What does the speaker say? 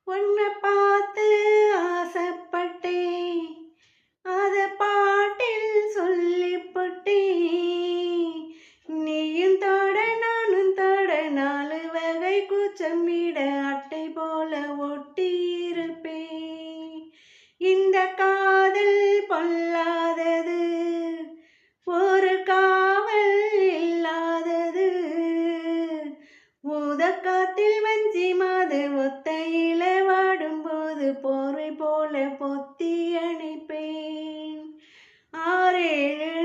உன்னை பார்த்து ஆசைப்பட்டேன், அத பாட்டில் சொல்லிப்பட்டேன். நீயும் தொட நானும் தொட நாலு வகை கூச்சம் விட அட்டை போல ஒட்டி இருப்பேன். இந்த காதல் பொல்லாதது, ஒரு காவல் இல்லாதது. ஊதக்காத்தில் வஞ்சி மாது ஒத்தையில வாடும்போது போர்வை போல பொத்தி அணைப்பேன். 6 7